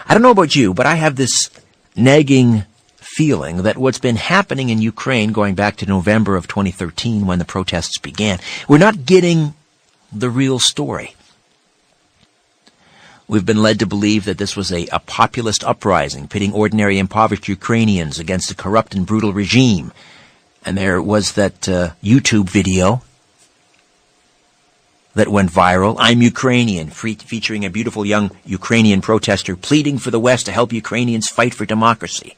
I don't know about you, but I have this nagging feeling that what's been happening in Ukraine going back to November of 2013 when the protests began, we're not getting the real story. We've been led to believe that this was a populist uprising pitting ordinary impoverished Ukrainians against a corrupt and brutal regime. And there was that YouTube video that went viral, I'm Ukrainian, featuring a beautiful young Ukrainian protester pleading for the West to help Ukrainians fight for democracy.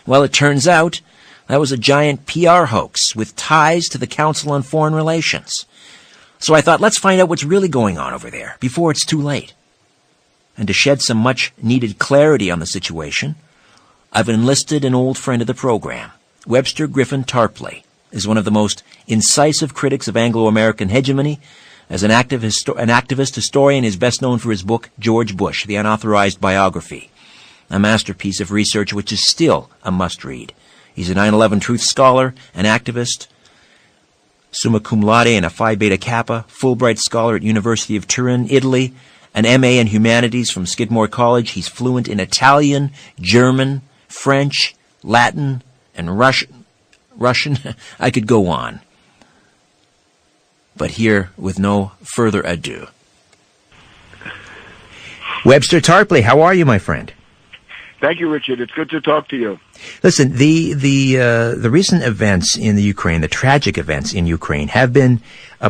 Well, it turns out that was a giant PR hoax with ties to the Council on Foreign Relations. So I thought, let's find out what's really going on over there before it's too late. And to shed some much-needed clarity on the situation, I've enlisted an old friend of the program. Webster Griffin Tarpley is one of the most incisive critics of Anglo-American hegemony. As an activist historian, is best known for his book, George Bush, The Unauthorized Biography, a masterpiece of research which is still a must-read. He's a 9/11 Truth Scholar, an activist, summa cum laude and a Phi Beta Kappa, Fulbright Scholar at University of Turin, Italy, an MA in Humanities from Skidmore College. He's fluent in Italian, German, French, Latin, and Russian. I could go on. But here, with no further ado. Webster Tarpley, how are you, my friend? Thank you, Richard. It's good to talk to you. Listen, the recent events in the Ukraine, the tragic events in Ukraine, have been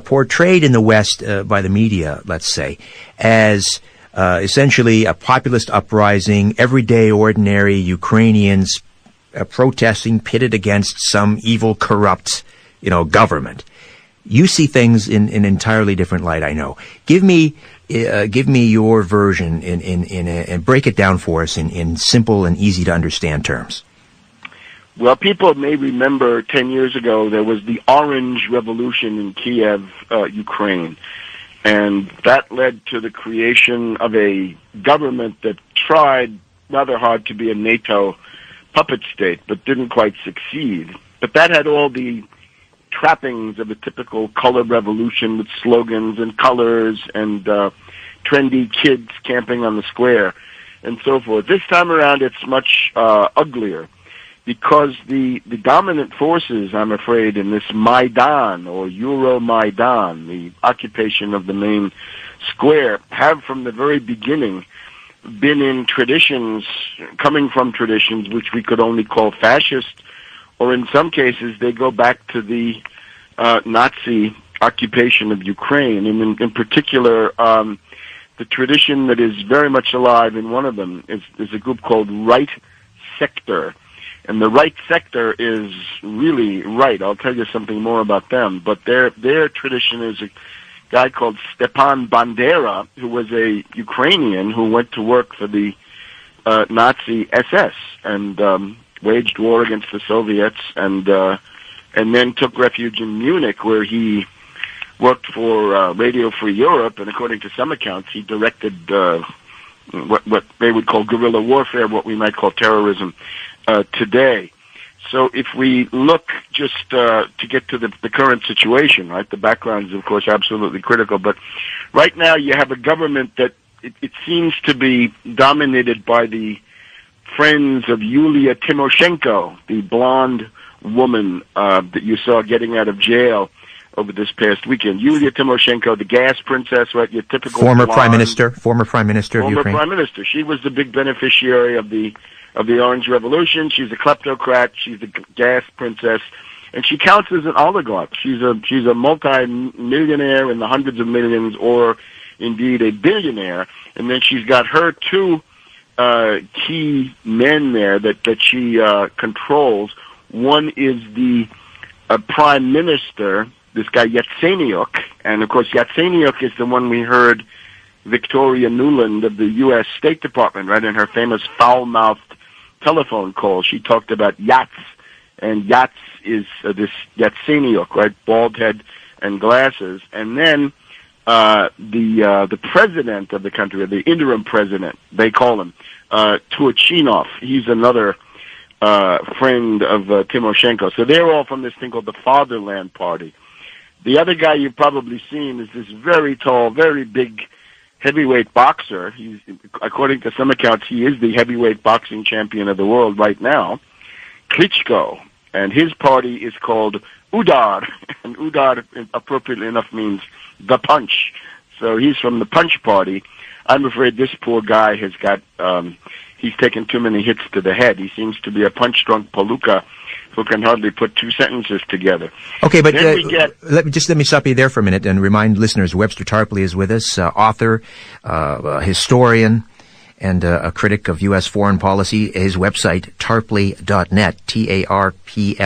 portrayed in the West by the media, let's say, as essentially a populist uprising, everyday, ordinary Ukrainians protesting, pitted against some evil, corrupt, government. You see things in an entirely different light, I know. Give me your version and break it down for us in simple and easy to understand terms. Well, people may remember 10 years ago there was the Orange Revolution in Kiev, Ukraine. And that led to the creation of a government that tried rather hard to be a NATO puppet state, but didn't quite succeed. But that had all the trappings of a typical color revolution with slogans and colors and trendy kids camping on the square and so forth. This time around it's much uglier because the dominant forces, I'm afraid, in this Maidan or Euromaidan, the occupation of the main square, have from the very beginning been in traditions, coming from traditions which we could only call fascist, or in some cases they go back to the Nazi occupation of Ukraine. And in particular, the tradition that is very much alive in one of them is a group called Right Sector. And the Right Sector is really right. I'll tell you something more about them. But their tradition is a guy called Stepan Bandera, who was a Ukrainian who went to work for the Nazi SS and waged war against the Soviets, and then took refuge in Munich, where he worked for Radio Free Europe, and according to some accounts, he directed what they would call guerrilla warfare, what we might call terrorism today. So if we look just to get to the current situation, right, the background is, of course, absolutely critical, but right now you have a government that it seems to be dominated by the friends of Yulia Tymoshenko, the blonde woman that you saw getting out of jail over this past weekend. Yulia Tymoshenko, the gas princess, right? Your typical former blonde, prime minister of Ukraine. Former prime minister. She was the big beneficiary of the Orange Revolution. She's a kleptocrat. She's the gas princess, and she counts as an oligarch. She's a multi-millionaire in the hundreds of millions, or indeed a billionaire. And then she's got her two key men there that she controls. One is the prime minister, this guy Yatsenyuk, and of course Yatsenyuk is the one we heard Victoria Nuland of the U.S. State Department, right, in her famous foul-mouthed telephone call. She talked about yachts, and yachts is this Yatsenyuk, right, bald head and glasses. And then the president of the country, or the interim president, they call him, Turchinov. He's another friend of Tymoshenko. So they're all from this thing called the Fatherland Party. The other guy you've probably seen is this very tall, very big heavyweight boxer. He's, according to some accounts, he is the heavyweight boxing champion of the world right now, Klitschko. And his party is called Udar, and Udar, appropriately enough, means the punch. So he's from the punch party. I'm afraid this poor guy has got, he's taken too many hits to the head. He seems to be a punch-drunk palooka who can hardly put two sentences together. Okay, but let me stop you there for a minute and remind listeners Webster Tarpley is with us, author, historian, and a critic of U.S. foreign policy. His website, tarpley.net,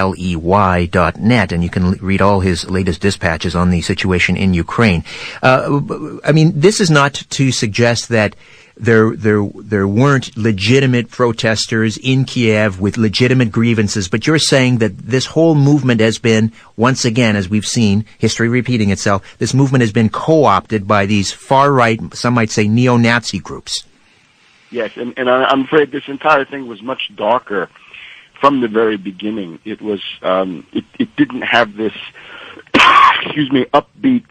Tarpley.net, and you can read all his latest dispatches on the situation in Ukraine. I mean, this is not to suggest that there weren't legitimate protesters in Kiev with legitimate grievances, but you're saying that this whole movement has been, once again, as we've seen, history repeating itself, this movement has been co-opted by these far-right, some might say neo-Nazi groups. Yes, and I'm afraid this entire thing was much darker from the very beginning. It was, it didn't have this, upbeat,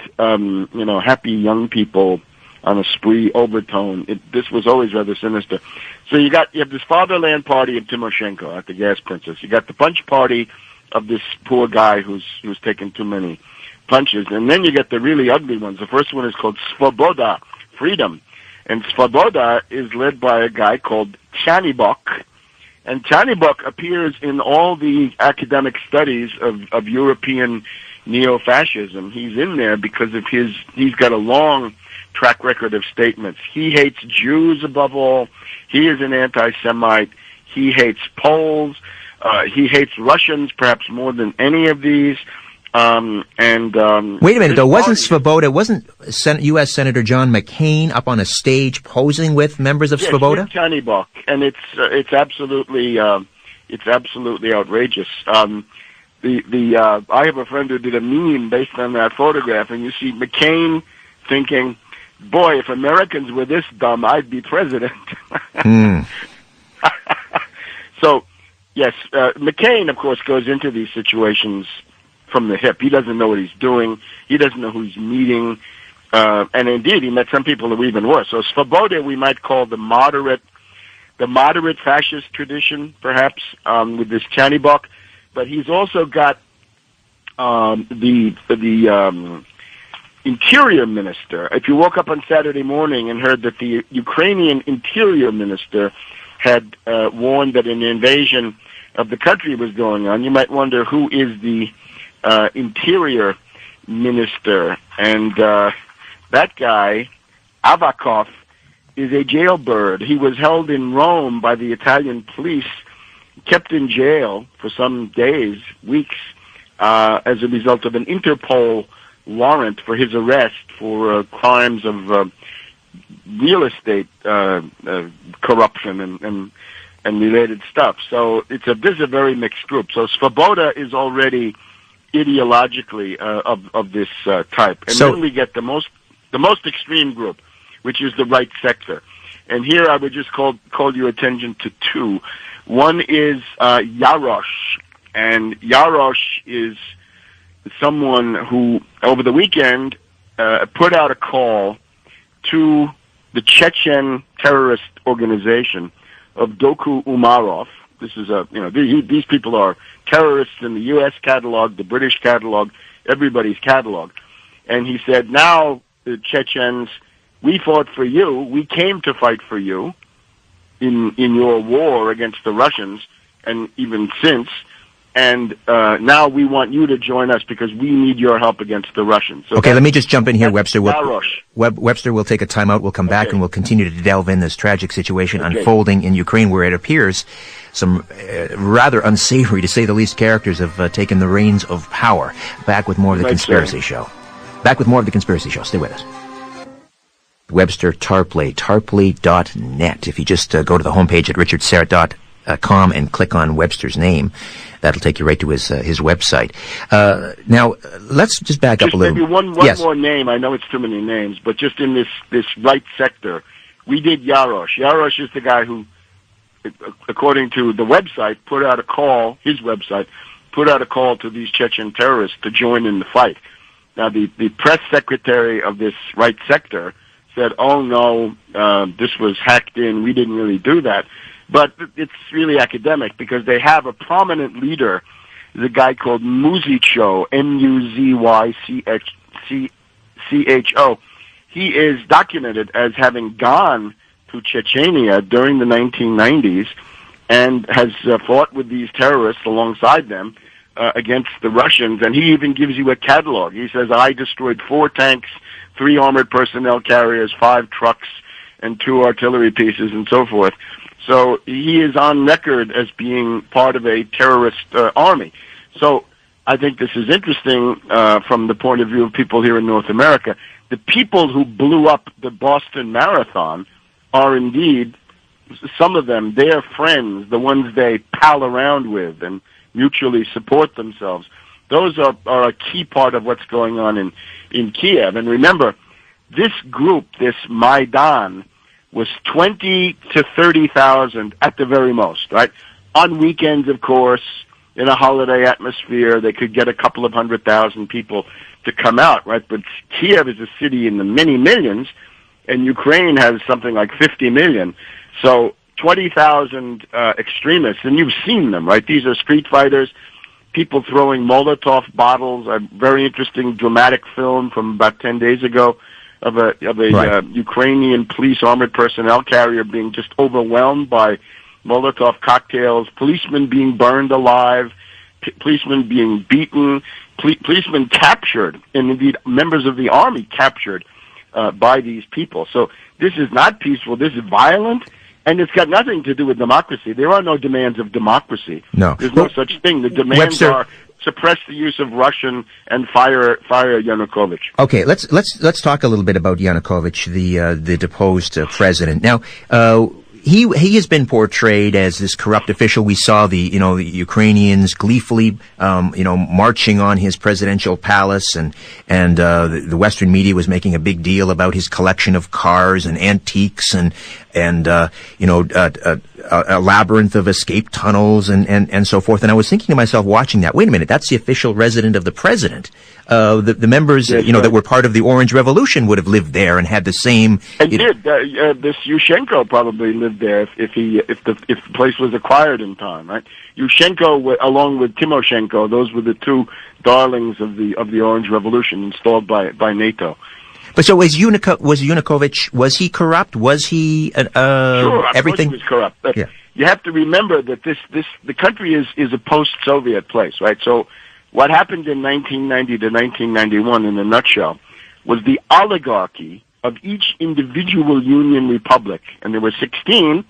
happy young people on a spree overtone. This was always rather sinister. So you have this fatherland party of Timoshenko at the Gas Princess. You got the punch party of this poor guy who's taken too many punches, and then you get the really ugly ones. The first one is called Svoboda, freedom. And Svoboda is led by a guy called Chanibok. And Chanibok appears in all the academic studies of European neo-fascism. He's in there because of he's got a long track record of statements. He hates Jews above all. He is an anti-Semite. He hates Poles. He hates Russians perhaps more than any of these. Wait a minute, though. Wasn't U.S. Senator John McCain up on a stage posing with members of Svoboda? Yes, Chanibok, and it's absolutely outrageous. I have a friend who did a meme based on that photograph, and you see McCain thinking, "Boy, if Americans were this dumb, I'd be president." So, yes, McCain, of course, goes into these situations from the hip. He doesn't know what he's doing. He doesn't know who he's meeting. And indeed, he met some people who are even worse. So Svoboda we might call the moderate fascist tradition, perhaps, with this Chanibok. But he's also got the interior minister. If you woke up on Saturday morning and heard that the Ukrainian interior minister had warned that an invasion of the country was going on, you might wonder who is the interior minister. And that guy, Avakov, is a jailbird. He was held in Rome by the Italian police, kept in jail for some days, weeks, as a result of an Interpol warrant for his arrest for crimes of real estate corruption and related stuff. So this is a very mixed group. So Svoboda is already ideologically of this type, and then we get the most extreme group, which is the right sector. And here I would just call your attention to two. One is Yarosh, and Yarosh is someone who over the weekend put out a call to the Chechen terrorist organization of Doku Umarov. This is these people are terrorists in the U.S. catalog, the British catalog, everybody's catalog. And he said, now, the Chechens, we fought for you. We came to fight for you in your war against the Russians, and even since. And now we want you to join us because we need your help against the Russians. So okay, let me just jump in here, Webster. Webster will take a timeout. We'll come back and we'll continue to delve in this tragic situation unfolding in Ukraine, where it appears some rather unsavory, to say the least, characters have taken the reins of power. Back with more of the Conspiracy Show. Stay with us. Webster Tarpley, Tarpley.net. If you just go to the homepage at richardsyrett.com and click on Webster's name, that'll take you right to his website. Now, let's just back up a little. Maybe one more name. I know it's too many names, but just in this right sector, we did Yarosh. Yarosh is the guy who, according to the website, put out a call to these Chechen terrorists to join in the fight. Now, the press secretary of this right sector said, oh no, this was hacked in, we didn't really do that. But it's really academic because they have a prominent leader, the guy called Muzycho, Muzycho. He is documented as having gone to Chechnya during the 1990s and has fought with these terrorists alongside them against the Russians. And he even gives you a catalog. He says, I destroyed 4 tanks, 3 armored personnel carriers, 5 trucks, and 2 artillery pieces, and so forth. So he is on record as being part of a terrorist army. So I think this is interesting from the point of view of people here in North America. The people who blew up the Boston Marathon are indeed, some of them, their friends, the ones they pal around with and mutually support themselves. Those are a key part of what's going on in Kiev. And remember, this group, this Maidan, was 20 to 30,000 at the very most, right? On weekends, of course, in a holiday atmosphere, they could get a couple of 100,000 people to come out, right? But Kiev is a city in the many millions, and Ukraine has something like 50 million. So 20,000 extremists, and you've seen them, right? These are street fighters, people throwing Molotov bottles, a very interesting dramatic film from about 10 days ago of a Right. Ukrainian police armored personnel carrier being just overwhelmed by Molotov cocktails, policemen being burned alive, policemen being beaten, policemen captured, and indeed members of the army captured by these people. So this is not peaceful, this is violent, and it's got nothing to do with democracy. There are no demands of democracy. No. There's no such thing. The demands Webster, are suppress the use of Russian and fire Yanukovych. Okay, let's talk a little bit about Yanukovych, the deposed president. Now, he has been portrayed as this corrupt official. We saw the Ukrainians gleefully marching on his presidential palace, and the Western media was making a big deal about his collection of cars and antiques and a labyrinth of escape tunnels and so forth. And I was thinking to myself, watching that, wait a minute, that's the official resident of the president. The members, Yes, that were part of the Orange Revolution would have lived there and had the same. And this Yushchenko probably lived there if the place was acquired in time, right? Yushchenko, along with Timoshenko, those were the 2 darlings of the Orange Revolution installed by NATO. But so was Yanukovych, was he corrupt? Was he Sure, of everything? course he was corrupt. But Yeah. you have to remember that the country is a post-Soviet place, right? So what happened in 1990 to 1991, in a nutshell, was the oligarchy of each individual Union Republic, and there were 16,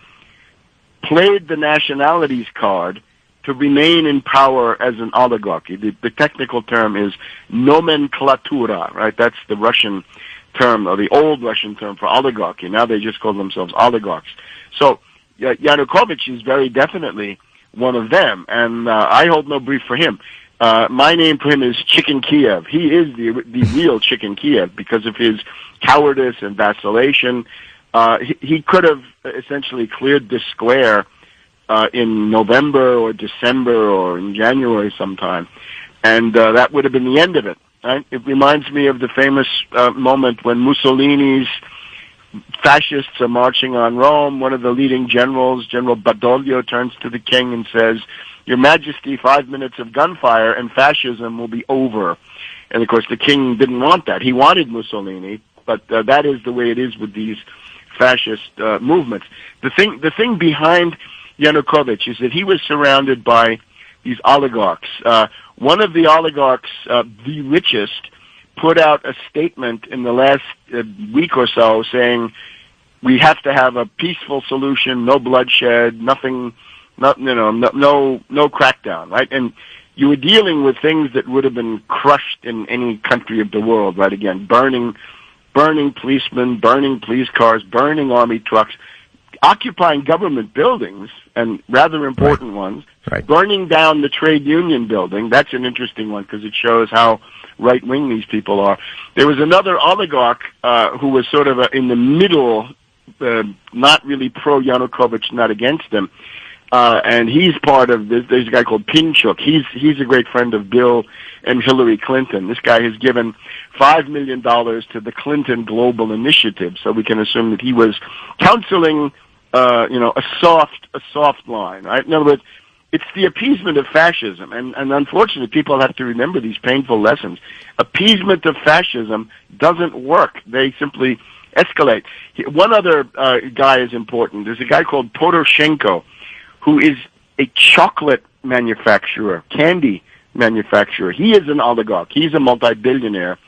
played the nationalities card to remain in power as an oligarchy. The technical term is nomenklatura, right? That's the Russian term, or the old Russian term for oligarchy. Now they just call themselves oligarchs. So Yanukovych is very definitely one of them, and I hold no brief for him. My name for him is Chicken Kiev. He is the real Chicken Kiev because of his cowardice and vacillation. He could have essentially cleared the square in November or December or in January sometime, and that would have been the end of it. Right? It reminds me of the famous moment when Mussolini's fascists are marching on Rome. One of the leading generals, General Badoglio, turns to the king and says, "Your Majesty, 5 minutes of gunfire and fascism will be over." And of course, the king didn't want that. He wanted Mussolini, but that is the way it is with these fascist movements. The thing behind Yanukovych is that he was surrounded by these oligarchs. One of the oligarchs, the richest, put out a statement in the last week or so saying, "We have to have a peaceful solution, no bloodshed, no crackdown," right? And you were dealing with things that would have been crushed in any country of the world, right? Again, burning policemen, burning police cars, burning army trucks, occupying government buildings, and rather important ones, Right. burning down the trade union building. That's an interesting one because it shows how right-wing these people are. There was another oligarch who was sort of in the middle, not really pro-Yanukovych, not against him, and he's part of this. There's a guy called Pinchuk. He's a great friend of Bill and Hillary Clinton. This guy has given $5 million to the Clinton Global Initiative, so we can assume that he was counseling, a soft line, right? In other words, it's the appeasement of fascism, and unfortunately, people have to remember these painful lessons. Appeasement of fascism doesn't work. They simply escalate. One other guy is important. There's a guy called Poroshenko, who is a chocolate manufacturer, candy manufacturer. He is an oligarch. He's a multi-billionaire.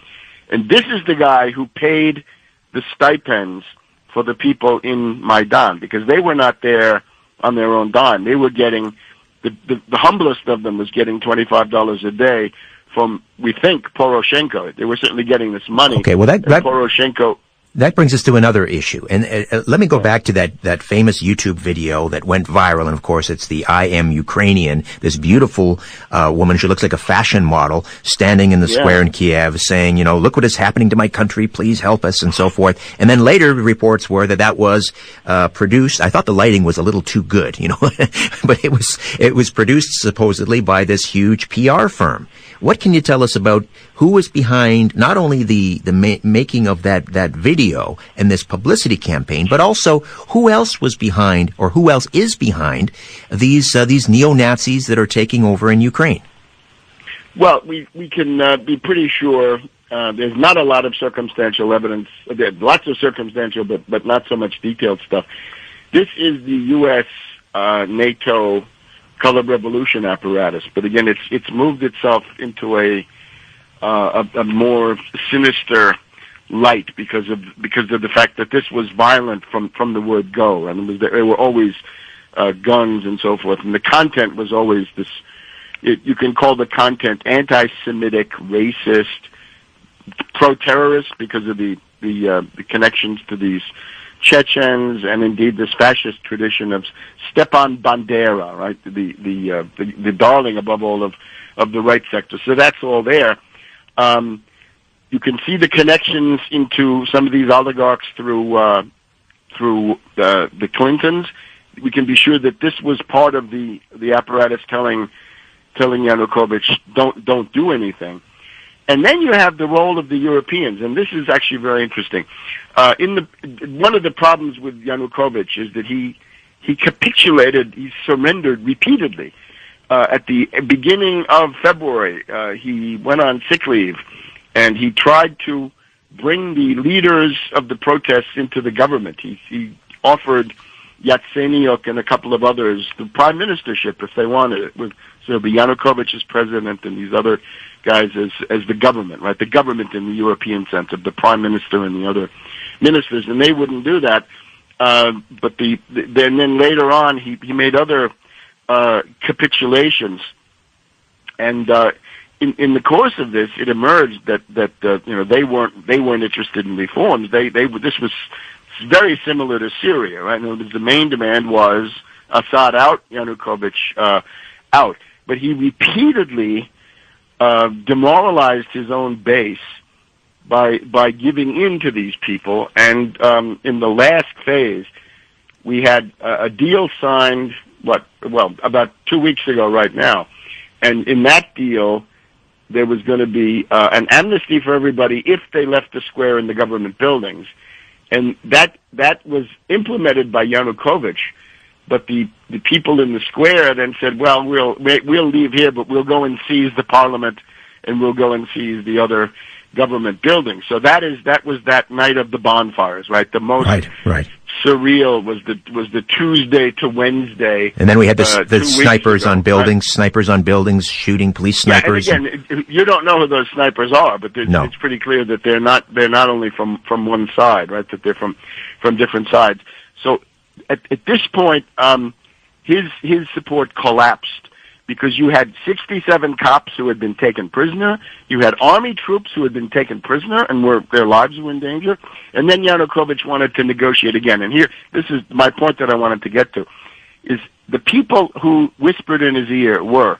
And this is the guy who paid the stipends for the people in Maidan, because they were not there on their own dime. They were getting, the humblest of them was getting $25 a day from, we think, Poroshenko. They were certainly getting this money. Okay, well, Poroshenko... That brings us to another issue. And let me go back to that famous YouTube video that went viral. And of course, it's the I Am Ukrainian, this beautiful woman. She looks like a fashion model standing in the square in Kiev saying, look what is happening to my country. Please help us, and so forth. And then later reports were that was produced. I thought the lighting was a little too good, but it was produced supposedly by this huge PR firm. What can you tell us about who was behind not only the making of that video and this publicity campaign, but also who else was behind, or who else is behind these neo-Nazis that are taking over in Ukraine? Well, we can be pretty sure. There's not a lot of circumstantial evidence. There's lots of circumstantial, but not so much detailed stuff. This is the U.S. NATO color revolution apparatus, but again, it's moved itself into a more sinister light because of the fact that this was violent from the word go, and there were always guns and so forth, and the content was always this. You can call the content anti-Semitic, racist, pro-terrorist because of the connections to these Chechens, and indeed this fascist tradition of Stepan Bandera, right? The darling above all of the right sector. So that's all there. You can see the connections into some of these oligarchs through the Clintons. We can be sure that this was part of the apparatus telling Yanukovych, don't do anything. And then you have the role of the Europeans, and this is actually very interesting. One of the problems with Yanukovych is that he capitulated, he surrendered repeatedly. At the beginning of February, he went on sick leave, and he tried to bring the leaders of the protests into the government. He offered Yatsenyuk and a couple of others the prime ministership if they wanted it. So the Yanukovych as president and these other guys as the government, right? The government in the European sense of the prime minister and the other ministers, and they wouldn't do that. But then later on, he made other capitulations, and in the course of this, it emerged that they weren't interested in reforms. This was very similar to Syria, right? The main demand was Assad out, Yanukovych out, but he repeatedly demoralized his own base by giving in to these people. And in the last phase, we had a deal signed, about 2 weeks ago right now. And in that deal, there was going to be an amnesty for everybody if they left the square in the government buildings. And that was implemented by Yanukovych. But the people in the square then said, well, we'll leave here, but we'll go and seize the parliament, and we'll go and seize the other government buildings. So that was that night of the bonfires, right? The most right. surreal was the Tuesday to Wednesday. And then we had the snipers on buildings, right? Snipers on buildings, shooting police snipers. Yeah, and again, you don't know who those snipers are, but it's pretty clear that they're not only from one side, right? That they're from different sides. So at this point, his support collapsed because you had 67 cops who had been taken prisoner, you had army troops who had been taken prisoner and their lives were in danger, and then Yanukovych wanted to negotiate again. And here, this is my point that I wanted to get to, is the people who whispered in his ear were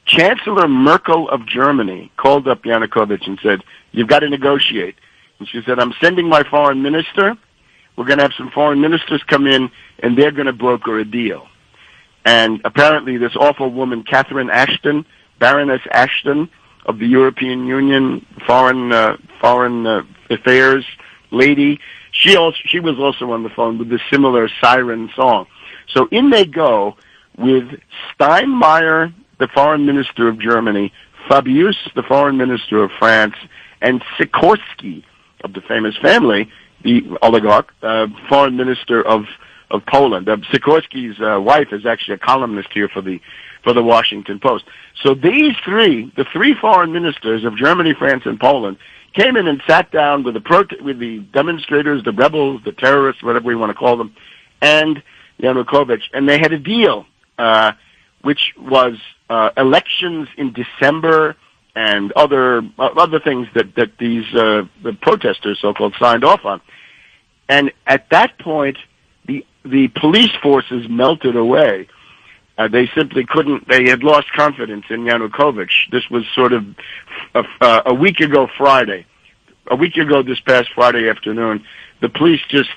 Chancellor Merkel of Germany called up Yanukovych and said, you've got to negotiate. And she said, I'm sending my foreign minister. We're going to have some foreign ministers come in, and they're going to broker a deal. And apparently this awful woman, Catherine Ashton, Baroness Ashton of the European Union Foreign Affairs lady, she was also on the phone with a similar siren song. So in they go with Steinmeier, the foreign minister of Germany, Fabius, the foreign minister of France, and Sikorsky of the famous family, the oligarch, foreign minister of Poland. Sikorsky's wife is actually a columnist here for the Washington Post. So these the three foreign ministers of Germany, France, and Poland, came in and sat down with the demonstrators, the rebels, the terrorists, whatever we want to call them, and Yanukovych, and they had a deal, which was elections in December and other things that these the protesters, so-called, signed off on. And at that point, the police forces melted away. They simply couldn't. They had lost confidence in Yanukovych. This was sort of a week ago Friday. A week ago this past Friday afternoon, the police just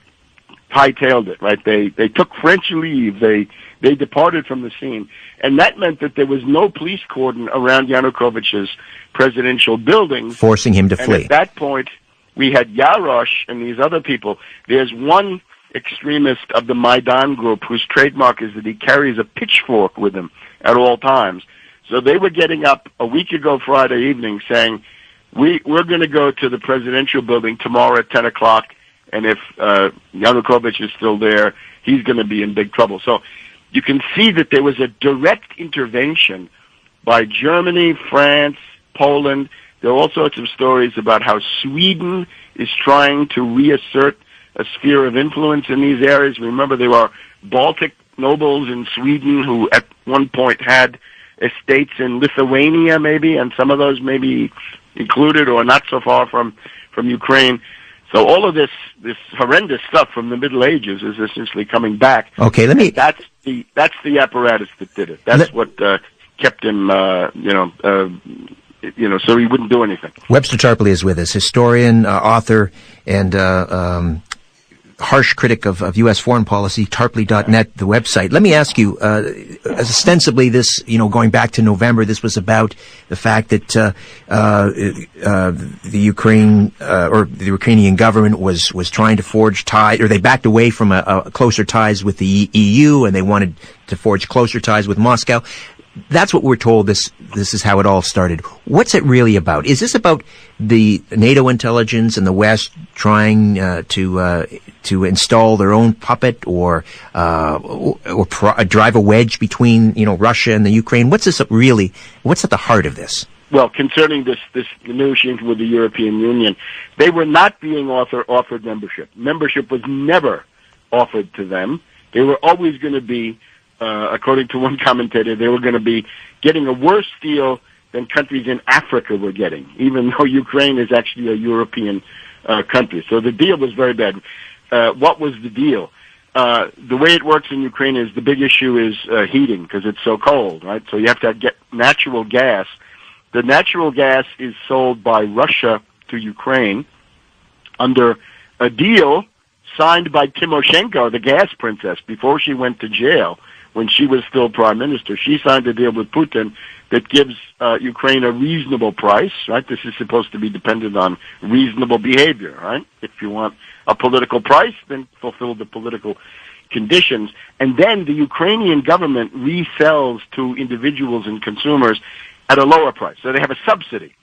hightailed it, right? They took French leave. They departed from the scene. And that meant that there was no police cordon around Yanukovych's presidential buildings, forcing him to flee. And at that point, we had Yarosh and these other people. There's one extremist of the Maidan group whose trademark is that he carries a pitchfork with him at all times. So they were getting up a week ago Friday evening saying, we're going to go to the presidential building tomorrow at 10 o'clock, and if Yanukovych is still there, he's going to be in big trouble. So you can see that there was a direct intervention by Germany, France, Poland. There are all sorts of stories about how Sweden is trying to reassert a sphere of influence in these areas. Remember, there are Baltic nobles in Sweden who at one point had estates in Lithuania, maybe, and some of those may be included or not so far from Ukraine. So all of this horrendous stuff from the Middle Ages is essentially coming back. Okay, That's the apparatus that did it. That's what kept him, so he wouldn't do anything. Webster Tarpley is with us, historian, author, and harsh critic of U.S. foreign policy, tarpley.net, the website. Let me ask you, ostensibly this, going back to November, this was about the fact that the Ukrainian government was trying to forge ties, or they backed away from a closer ties with the EU, and they wanted to forge closer ties with Moscow. That's what we're told. This is how it all started. What's it really about? Is this about the NATO intelligence and the West trying to install their own puppet or drive a wedge between Russia and the Ukraine? What's this really? What's at the heart of this? Well, concerning this negotiation with the European Union, they were not being offered membership. Membership was never offered to them. They were always going to be, according to one commentator, they were going to be getting a worse deal than countries in Africa were getting, even though Ukraine is actually a European country. So the deal was very bad. What was the deal? The way it works in Ukraine is the big issue is heating, because it's so cold, right? So you have to get natural gas. The natural gas is sold by Russia to Ukraine under a deal signed by Tymoshenko, the gas princess, before she went to jail when she was still prime minister. She signed a deal with Putin that gives Ukraine a reasonable price, right? This is supposed to be dependent on reasonable behavior, right? If you want a political price, then fulfill the political conditions. And then the Ukrainian government resells to individuals and consumers at a lower price. So they have a subsidy.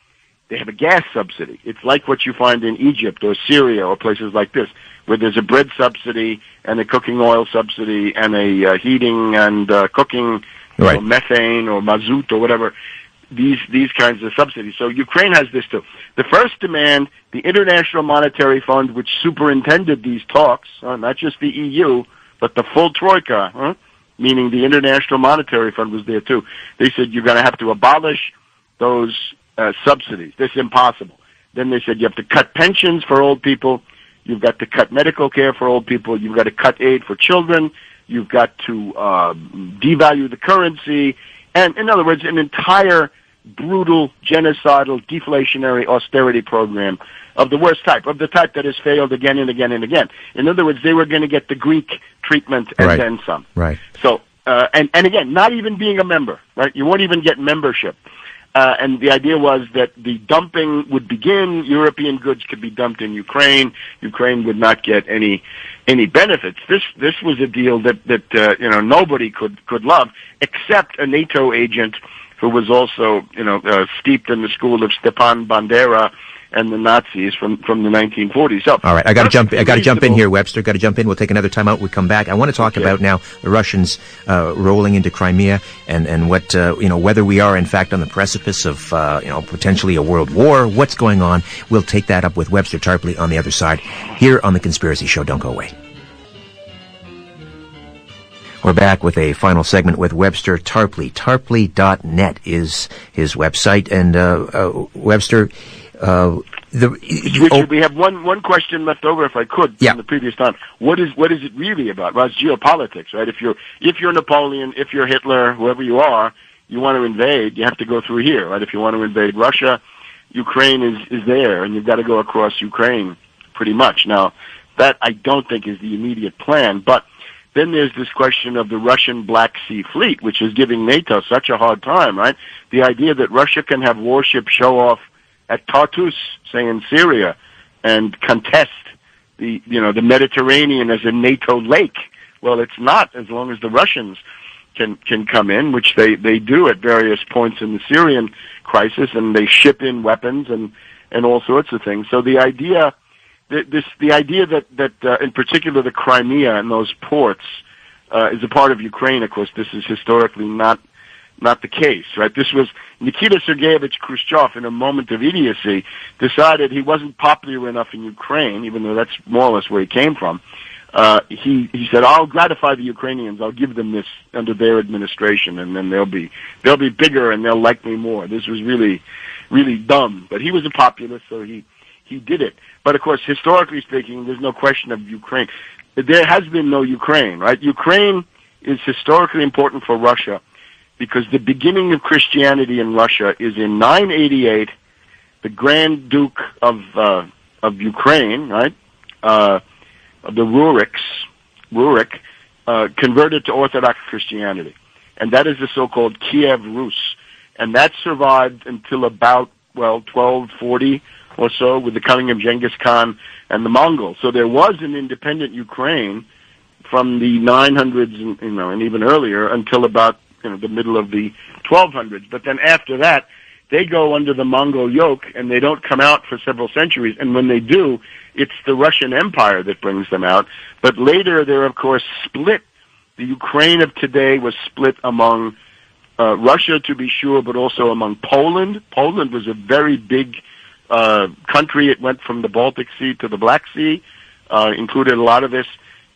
They have a gas subsidy. It's like what you find in Egypt or Syria or places like this, where there's a bread subsidy and a cooking oil subsidy and a heating and cooking, right, methane or mazout or whatever, these kinds of subsidies. So Ukraine has this too. The first demand, the International Monetary Fund, which superintended these talks, not just the EU, but the full troika, meaning the International Monetary Fund was there too. They said you're going to have to abolish those subsidies. This is impossible. Then they said you have to cut pensions for old people. You've got to cut medical care for old people. You've got to cut aid for children. You've got to devalue the currency. And in other words, an entire brutal, genocidal, deflationary austerity program of the worst type, of the type that has failed again and again and again. In other words, they were going to get the Greek treatment and then some. Right. So and again, not even being a member, right? You won't even get membership. And the idea was that the dumping would begin. European goods could be dumped in Ukraine. Ukraine would not get any benefits. This was a deal that nobody could love except a NATO agent who was also steeped in the school of Stepan Bandera and the Nazis from the 1940s. So, all right, I got to jump in here, Webster. Got to jump in. We'll take another time out. We'll come back. I want to talk about now the Russians rolling into Crimea and what whether we are in fact on the precipice of potentially a world war. What's going on? We'll take that up with Webster Tarpley on the other side here on the Conspiracy Show. Don't go away. We're back with a final segment with Webster Tarpley. Tarpley.net is his website, and Webster. Richard, we have one question left over, if I could, from the previous time. What is it really about? Well, it's geopolitics, right? If you're Napoleon, if you're Hitler, whoever you are, you want to invade, you have to go through here, right? If you want to invade Russia, Ukraine is there, and you've got to go across Ukraine, pretty much. Now, that I don't think is the immediate plan, but then there's this question of the Russian Black Sea Fleet, which is giving NATO such a hard time, right? The idea that Russia can have warships show off at Tartus, say in Syria, and contest the Mediterranean as a NATO lake. Well, it's not, as long as the Russians can come in, which they do at various points in the Syrian crisis, and they ship in weapons and all sorts of things. So the idea that in particular the Crimea and those ports is a part of Ukraine. Of course, this is historically not the case, right? This was Nikita Sergeyevich Khrushchev, in a moment of idiocy, decided he wasn't popular enough in Ukraine, even though that's more or less where he came from. He said, "I'll gratify the Ukrainians. I'll give them this under their administration, and then they'll be bigger and they'll like me more." This was really, really dumb. But he was a populist, so he did it. But of course, historically speaking, there's no question of Ukraine. There has been no Ukraine, right? Ukraine is historically important for Russia, because the beginning of Christianity in Russia is in 988. The Grand Duke of Ukraine, right, of the Rurik, converted to Orthodox Christianity, and that is the so-called Kiev Rus, and that survived until about 1240 or so, with the coming of Genghis Khan and the Mongols. So there was an independent Ukraine from the 900s, and even earlier until about the middle of the 1200s. But then after that, they go under the Mongol yoke, and they don't come out for several centuries. And when they do, it's the Russian Empire that brings them out. But later, they're, of course, split. The Ukraine of today was split among Russia, to be sure, but also among Poland. Poland was a very big country. It went from the Baltic Sea to the Black Sea, included a lot of this.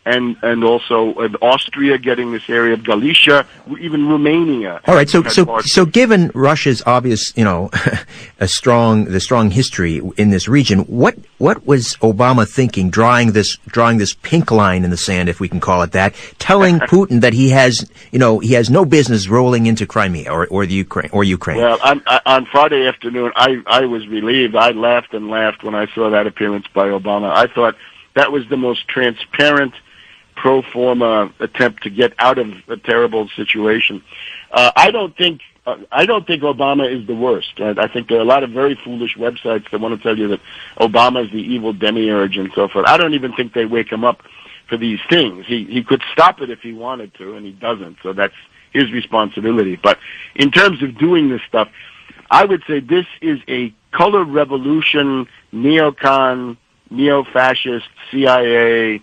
And also Austria getting this area of Galicia, even Romania. All right, so given Russia's obvious, the strong history in this region, what was Obama thinking, drawing this pink line in the sand, if we can call it that, telling Putin that he has no business rolling into Crimea or Ukraine? Well, on Friday afternoon, I was relieved. I laughed and laughed when I saw that appearance by Obama. I thought that was the most transparent, pro forma attempt to get out of a terrible situation. I don't think Obama is the worst. Right? I think there are a lot of very foolish websites that want to tell you that Obama is the evil demiurge and so forth. I don't even think they wake him up for these things. He could stop it if he wanted to, and he doesn't. So that's his responsibility. But in terms of doing this stuff, I would say this is a color revolution, neocon, neo-fascist, CIA,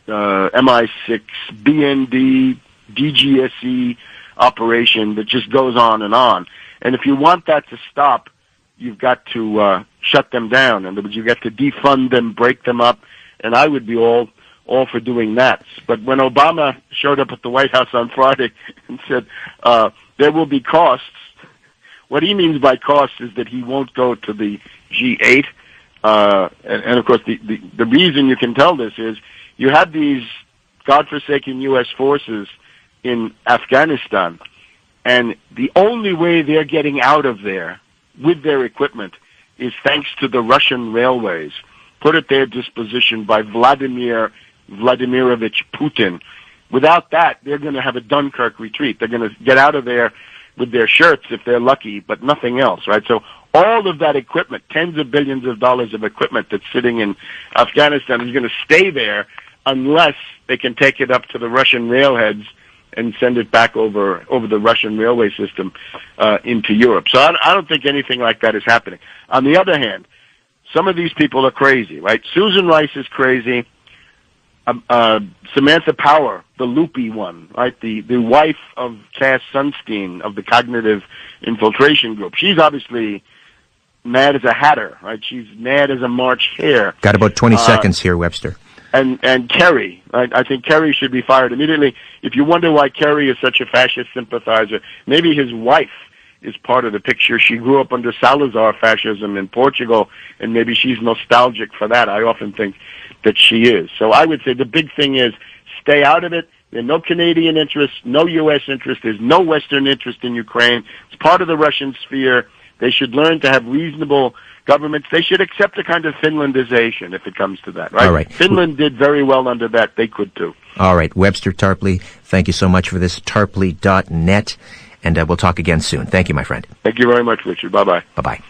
MI6, BND, DGSE operation that just goes on. And if you want that to stop, you've got to shut them down. In other words, you've got to defund them, break them up, and I would be all for doing that. But when Obama showed up at the White House on Friday and said, there will be costs, what he means by costs is that he won't go to the G8. And of course, the reason you can tell this is you have these godforsaken U.S. forces in Afghanistan, and the only way they're getting out of there with their equipment is thanks to the Russian railways put at their disposition by Vladimir Vladimirovich Putin, Without that, they're going to have a Dunkirk retreat. They're going to get out of there with their shirts if they're lucky, but nothing else, right? So all of that equipment, tens of billions of dollars of equipment that's sitting in Afghanistan is going to stay there unless they can take it up to the Russian railheads and send it back over the Russian railway system into Europe. So I don't think anything like that is happening. On the other hand, some of these people are crazy, right? Susan Rice is crazy. Samantha Power, the loopy one, right? The wife of Cass Sunstein of the Cognitive Infiltration Group. She's obviously mad as a hatter, right? She's mad as a March hare. Got about 20 seconds here, Webster. And Kerry, I think Kerry should be fired immediately. If you wonder why Kerry is such a fascist sympathizer, maybe his wife is part of the picture. She grew up under Salazar fascism in Portugal, and maybe she's nostalgic for that. I often think that she is. So I would say the big thing is stay out of it. There's no Canadian interest, no U.S. interest. There's no Western interest in Ukraine. It's part of the Russian sphere. They should learn to have reasonable governments. They should accept a kind of Finlandization if it comes to that, right? All right. Finland did very well under that. They could too. All right. Webster Tarpley, thank you so much for this. Tarpley.net. And we'll talk again soon. Thank you, my friend. Thank you very much, Richard. Bye-bye. Bye-bye.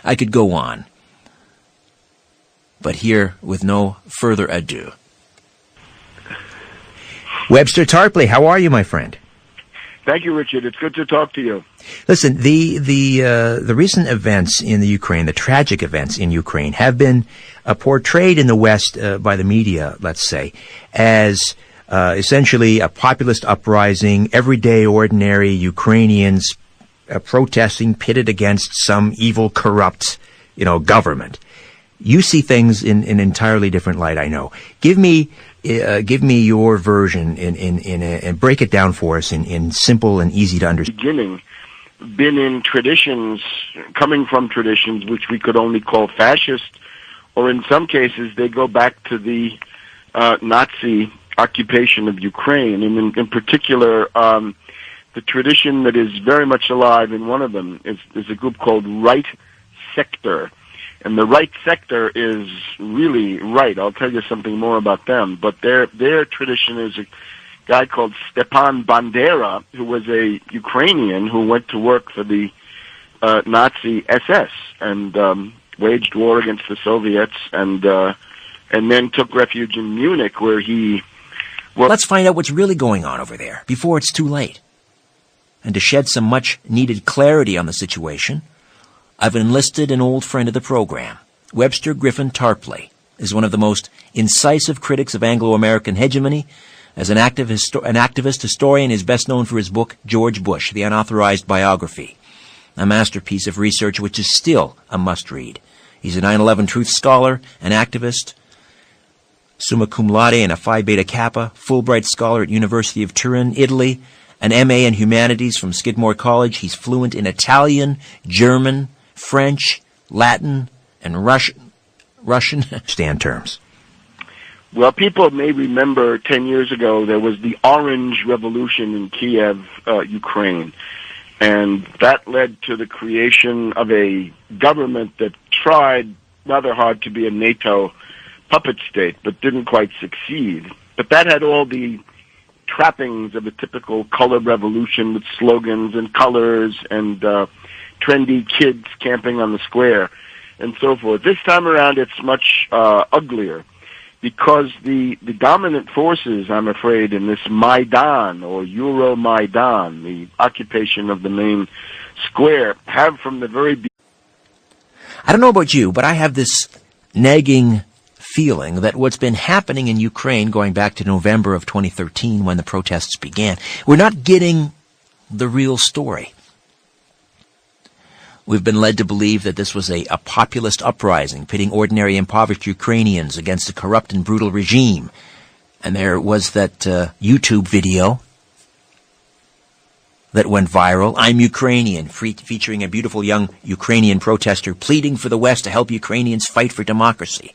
I could go on, but here, with no further ado. Webster Tarpley, how are you, my friend? Thank you, Richard. It's good to talk to you. Listen, the recent events in the Ukraine, the tragic events in Ukraine, have been portrayed in the West by the media, let's say, as essentially a populist uprising, everyday, ordinary Ukrainians protesting, pitted against some evil, corrupt, government. You see things in an entirely different light, I know. Give me your version and break it down for us in simple and easy to understand. Beginning, been in traditions, coming from traditions which we could only call fascist, or in some cases they go back to the Nazi occupation of Ukraine, and in particular, the tradition that is very much alive in one of them is a group called Right Sector. And the Right Sector is really right. I'll tell you something more about them. But their tradition is a guy called Stepan Bandera, who was a Ukrainian who went to work for the Nazi SS and waged war against the Soviets, and then took refuge in Munich, where he... Let's find out what's really going on over there before it's too late. And to shed some much-needed clarity on the situation, I've enlisted an old friend of the program. Webster Griffin Tarpley is one of the most incisive critics of Anglo-American hegemony. As an activist historian, is best known for his book, George Bush, The Unauthorized Biography, a masterpiece of research which is still a must-read. He's a 9/11 Truth Scholar, an activist, summa cum laude and a Phi Beta Kappa, Fulbright Scholar at University of Turin, Italy, an MA in Humanities from Skidmore College. He's fluent in Italian, German, French, Latin, and Russian stand terms. Well, people may remember 10 years ago there was the Orange Revolution in Kiev, Ukraine. And that led to the creation of a government that tried rather hard to be a NATO puppet state, but didn't quite succeed. But that had all the trappings of a typical color revolution with slogans and colors and trendy kids camping on the square and so forth. This time around it's much uglier, because the dominant forces, I'm afraid, in this Maidan or Euromaidan, the occupation of the main square, have from the very beginning... I don't know about you, but I have this nagging feeling that what's been happening in Ukraine going back to November of 2013 when the protests began, we're not getting the real story. We've been led to believe that this was a populist uprising, pitting ordinary impoverished Ukrainians against a corrupt and brutal regime. And there was that YouTube video that went viral, I'm Ukrainian, featuring a beautiful young Ukrainian protester pleading for the West to help Ukrainians fight for democracy.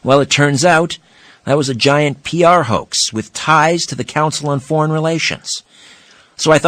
Well, it turns out that was a giant PR hoax with ties to the Council on Foreign Relations. So I thought,